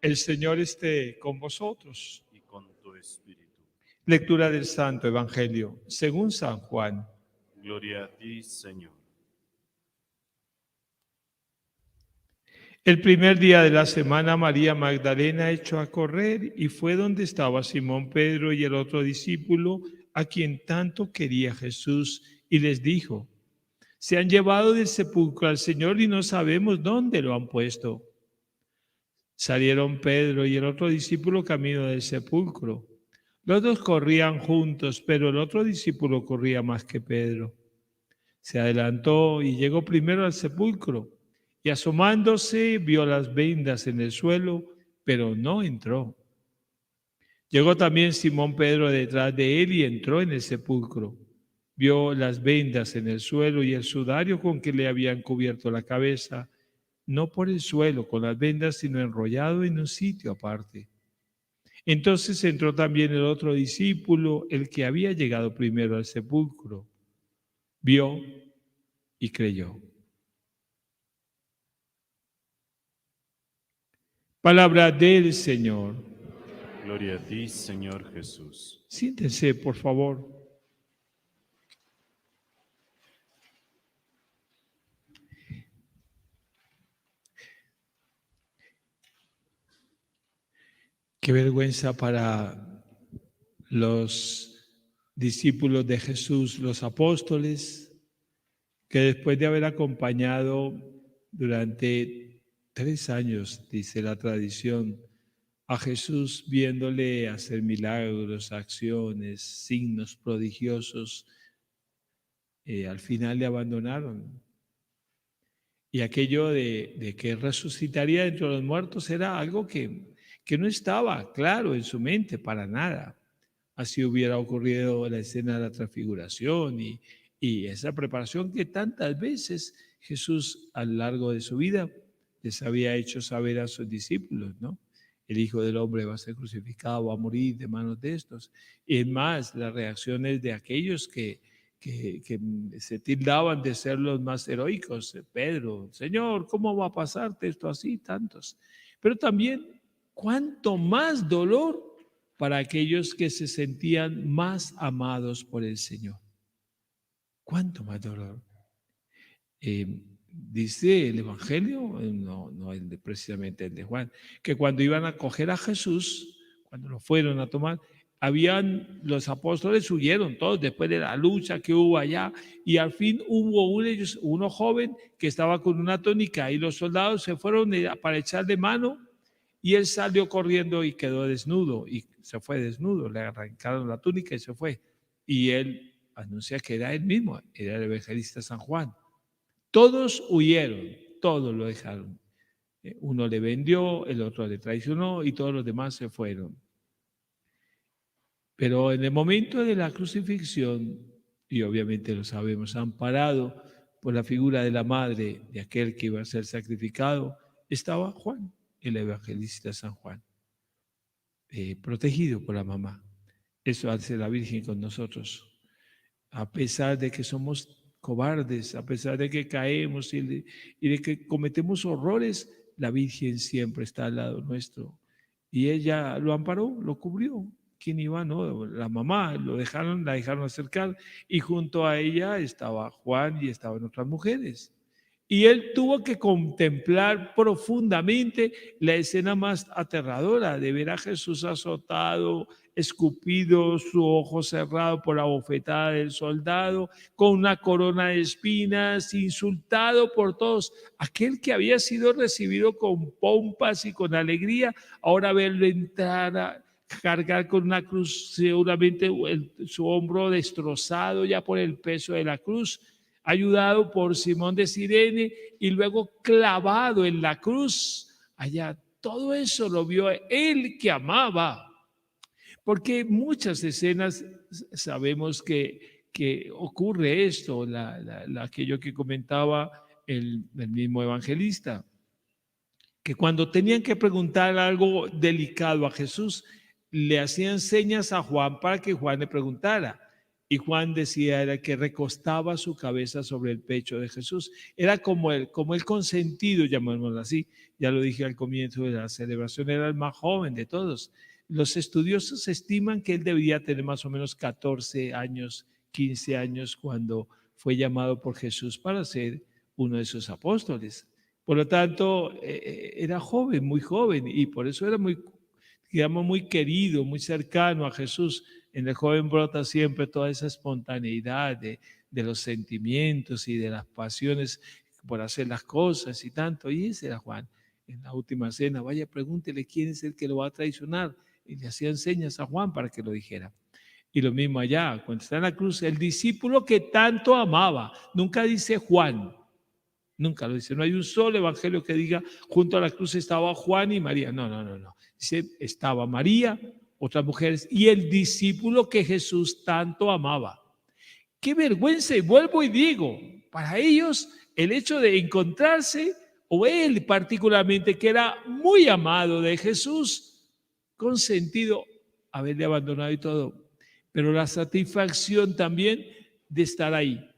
El Señor esté con vosotros. y con tu espíritu. Lectura del Santo Evangelio según San Juan. Gloria a ti, Señor. El primer día de la semana, María Magdalena echó a correr y fue donde estaba Simón Pedro y el otro discípulo a quien tanto quería Jesús, y les dijo: se han llevado del sepulcro al Señor y no sabemos dónde lo han puesto. Salieron Pedro y el otro discípulo camino del sepulcro. Los dos corrían juntos, pero el otro discípulo corría más que Pedro. Se adelantó y llegó primero al sepulcro, y asomándose vio las vendas en el suelo, pero no entró. Llegó también Simón Pedro detrás de él y entró en el sepulcro. Vio las vendas en el suelo y el sudario con que le habían cubierto la cabeza, no por el suelo con las vendas, sino enrollado en un sitio aparte. Entonces entró también el otro discípulo, el que había llegado primero al sepulcro. Vio y creyó. Palabra del Señor. Gloria a ti, Señor Jesús. Siéntense, por favor. Qué vergüenza para los discípulos de Jesús, los apóstoles, que después de haber acompañado durante 3 años, dice la tradición, a Jesús, viéndole hacer milagros, acciones, signos prodigiosos, al final le abandonaron. Y aquello de que resucitaría entre los muertos era algo que no estaba claro en su mente para nada. Así hubiera ocurrido la escena de la transfiguración y esa preparación que tantas veces Jesús a lo largo de su vida les había hecho saber a sus discípulos, ¿no? El Hijo del Hombre va a ser crucificado, va a morir de manos de estos. Y es más, las reacciones de aquellos que se tildaban de ser los más heroicos. Pedro: Señor, ¿cómo va a pasarte esto así? Tantos. Pero también, ¿cuánto más dolor para aquellos que se sentían más amados por el Señor? ¿Cuánto más dolor? Dice el Evangelio, no precisamente el de Juan, que cuando iban a coger a Jesús, cuando lo fueron a tomar, los apóstoles huyeron todos después de la lucha que hubo allá, y al fin hubo uno joven que estaba con una túnica, y los soldados se fueron para echarle mano, y él salió corriendo y quedó desnudo, y se fue desnudo, le arrancaron la túnica y se fue. Y él anuncia que era él mismo, era el evangelista San Juan. Todos huyeron, todos lo dejaron. Uno le vendió, el otro le traicionó y todos los demás se fueron. Pero en el momento de la crucifixión, y obviamente lo sabemos, amparado por la figura de la madre de aquel que iba a ser sacrificado, estaba Juan, el evangelista San Juan, protegido por la mamá. Eso hace la Virgen con nosotros. A pesar de que somos cobardes, a pesar de que caemos y de que cometemos horrores, la Virgen siempre está al lado nuestro. Y ella lo amparó, lo cubrió. ¿Quién iba? No, la mamá, la dejaron acercar, y junto a ella estaba Juan y estaban otras mujeres. Y él tuvo que contemplar profundamente la escena más aterradora de ver a Jesús azotado, escupido, su ojo cerrado por la bofetada del soldado, con una corona de espinas, insultado por todos. Aquel que había sido recibido con pompas y con alegría, ahora verlo entrar a cargar con una cruz, seguramente su hombro destrozado ya por el peso de la cruz, ayudado por Simón de Cirene y luego clavado en la cruz. Allá todo eso lo vio él que amaba. Porque muchas escenas sabemos que ocurre esto, aquello que comentaba el mismo evangelista, que cuando tenían que preguntar algo delicado a Jesús, le hacían señas a Juan para que Juan le preguntara. Y Juan decía era que recostaba su cabeza sobre el pecho de Jesús. Era como el consentido, llamémoslo así. Ya lo dije al comienzo de la celebración, era el más joven de todos. Los estudiosos estiman que él debía tener más o menos 14 años, 15 años cuando fue llamado por Jesús para ser uno de sus apóstoles. Por lo tanto, era joven, y por eso era muy, digamos, muy querido, muy cercano a Jesús. En el joven brota siempre toda esa espontaneidad de los sentimientos y de las pasiones por hacer las cosas y tanto. Y ese era Juan. En la última cena, vaya, pregúntele quién es el que lo va a traicionar. Y le hacían señas a Juan para que lo dijera. Y lo mismo allá, cuando está en la cruz, el discípulo que tanto amaba, nunca dice Juan, nunca lo dice. No hay un solo evangelio que diga junto a la cruz estaba Juan y María. No, no, no, no. Dice, estaba María, otras mujeres y el discípulo que Jesús tanto amaba. Qué vergüenza, y vuelvo y digo, para ellos el hecho de encontrarse, o él particularmente, que era muy amado de Jesús, consentido haberle abandonado y todo, pero la satisfacción también de estar ahí,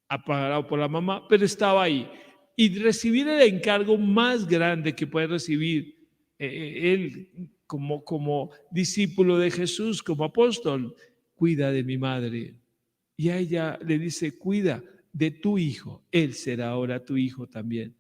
apagado por la mamá, pero estaba ahí. Y recibir el encargo más grande que puede recibir él como discípulo de Jesús, como apóstol, cuida de mi madre. Y a ella le dice, cuida de tu hijo, él será ahora tu hijo también.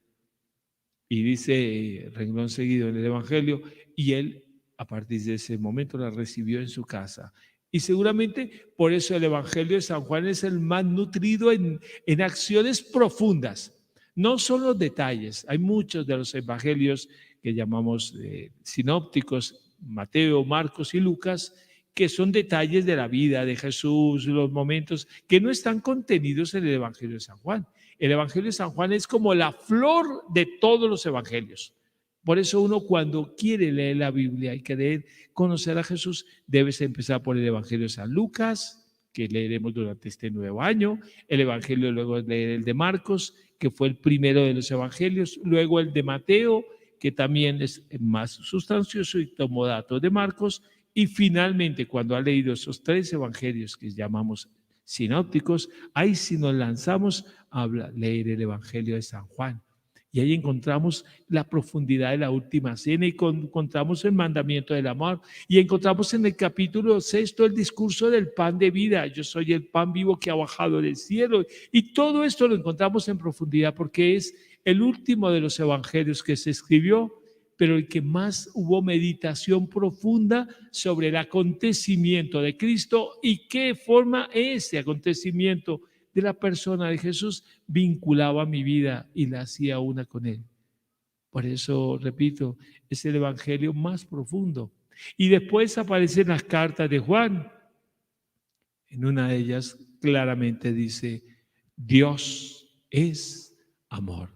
Y dice, renglón seguido en el Evangelio, y él a partir de ese momento la recibió en su casa. Y seguramente por eso el Evangelio de San Juan es el más nutrido en acciones profundas. No son los detalles. Hay muchos de los evangelios que llamamos sinópticos, Mateo, Marcos y Lucas, que son detalles de la vida de Jesús, los momentos que no están contenidos en el Evangelio de San Juan. El Evangelio de San Juan es como la flor de todos los evangelios. Por eso uno cuando quiere leer la Biblia y querer conocer a Jesús, debes empezar por el Evangelio de San Lucas, que leeremos durante este nuevo año, el Evangelio, luego leer el de Marcos, que fue el primero de los evangelios, luego el de Mateo, que también es más sustancioso y tomó datos de Marcos, y finalmente cuando ha leído esos 3 evangelios que llamamos sinópticos, ahí sí nos lanzamos a leer el Evangelio de San Juan. Y ahí encontramos la profundidad de la última cena y encontramos el mandamiento del amor. Y encontramos en el capítulo 6 el discurso del pan de vida. Yo soy el pan vivo que ha bajado del cielo. Y todo esto lo encontramos en profundidad porque es el último de los evangelios que se escribió, pero el que más hubo meditación profunda sobre el acontecimiento de Cristo y qué forma ese acontecimiento de la persona de Jesús vinculaba mi vida y la hacía una con él. Por eso, repito, es el evangelio más profundo. Y después aparecen las cartas de Juan. En una de ellas claramente dice, Dios es amor.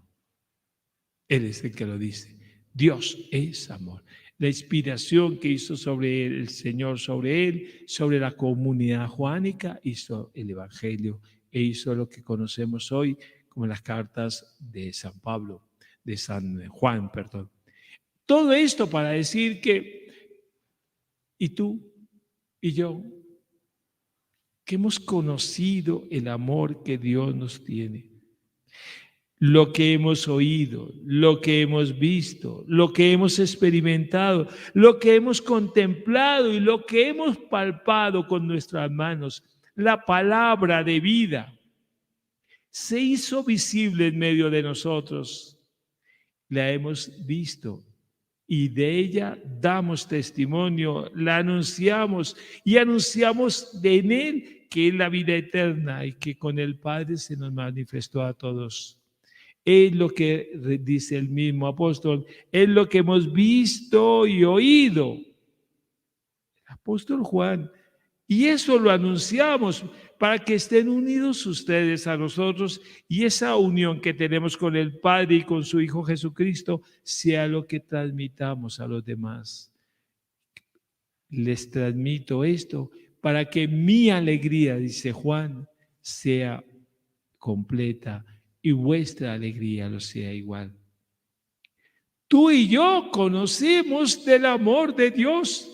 Él es el que lo dice. Dios es amor. La inspiración que hizo sobre el Señor, sobre él, sobre la comunidad juánica, hizo el evangelio e hizo lo que conocemos hoy como las cartas de San Pablo, de San Juan, perdón. Todo esto para decir que, y tú y yo, que hemos conocido el amor que Dios nos tiene, lo que hemos oído, lo que hemos visto, lo que hemos experimentado, lo que hemos contemplado y lo que hemos palpado con nuestras manos, la palabra de vida se hizo visible en medio de nosotros. La hemos visto y de ella damos testimonio, la anunciamos y anunciamos en él que es la vida eterna y que con el Padre se nos manifestó a todos. Es lo que dice el mismo apóstol, es lo que hemos visto y oído. El apóstol Juan. Y eso lo anunciamos para que estén unidos ustedes a nosotros y esa unión que tenemos con el Padre y con su Hijo Jesucristo sea lo que transmitamos a los demás. Les transmito esto para que mi alegría, dice Juan, sea completa y vuestra alegría lo sea igual. Tú y yo conocemos del amor de Dios.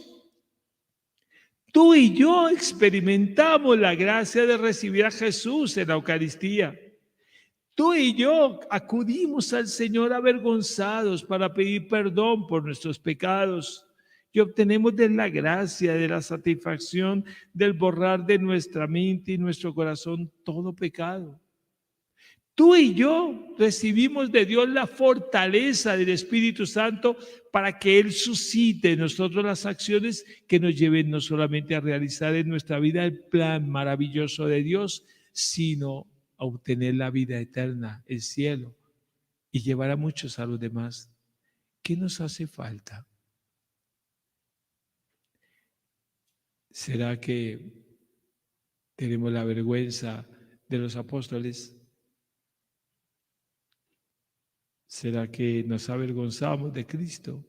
Tú y yo experimentamos la gracia de recibir a Jesús en la Eucaristía. Tú y yo acudimos al Señor avergonzados para pedir perdón por nuestros pecados y obtenemos de la gracia, de la satisfacción del borrar de nuestra mente y nuestro corazón todo pecado. Tú y yo recibimos de Dios la fortaleza del Espíritu Santo para que Él suscite en nosotros las acciones que nos lleven no solamente a realizar en nuestra vida el plan maravilloso de Dios, sino a obtener la vida eterna, el cielo, y llevar a muchos a los demás. ¿Qué nos hace falta? ¿Será que tenemos la vergüenza de los apóstoles? ¿Será que nos avergonzamos de Cristo?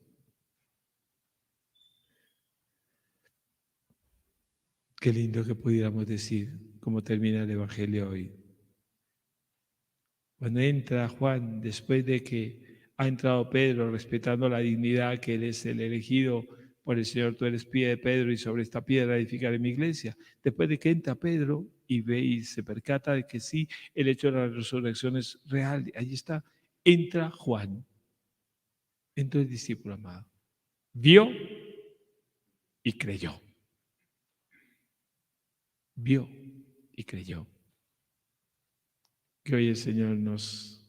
Qué lindo que pudiéramos decir, como termina el Evangelio hoy. Cuando entra Juan, después de que ha entrado Pedro, respetando la dignidad que él es el elegido por el Señor, tú eres pie de Pedro y sobre esta piedra edificaré mi iglesia. Después de que entra Pedro y ve y se percata de que sí, el hecho de la resurrección es real, ahí está, entra Juan, entró el discípulo amado, vio y creyó. Vio y creyó. Que hoy el Señor nos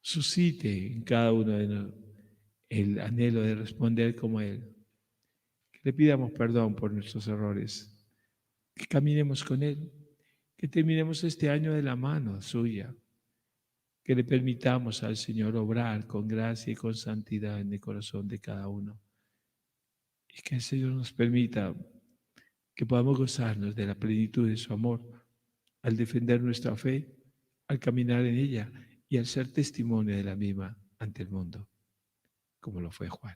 suscite en cada uno de nosotros el anhelo de responder como Él. Que le pidamos perdón por nuestros errores. Que caminemos con Él. Que terminemos este año de la mano suya. Que le permitamos al Señor obrar con gracia y con santidad en el corazón de cada uno. Y que el Señor nos permita que podamos gozarnos de la plenitud de su amor al defender nuestra fe, al caminar en ella y al ser testimonio de la misma ante el mundo, como lo fue Juan.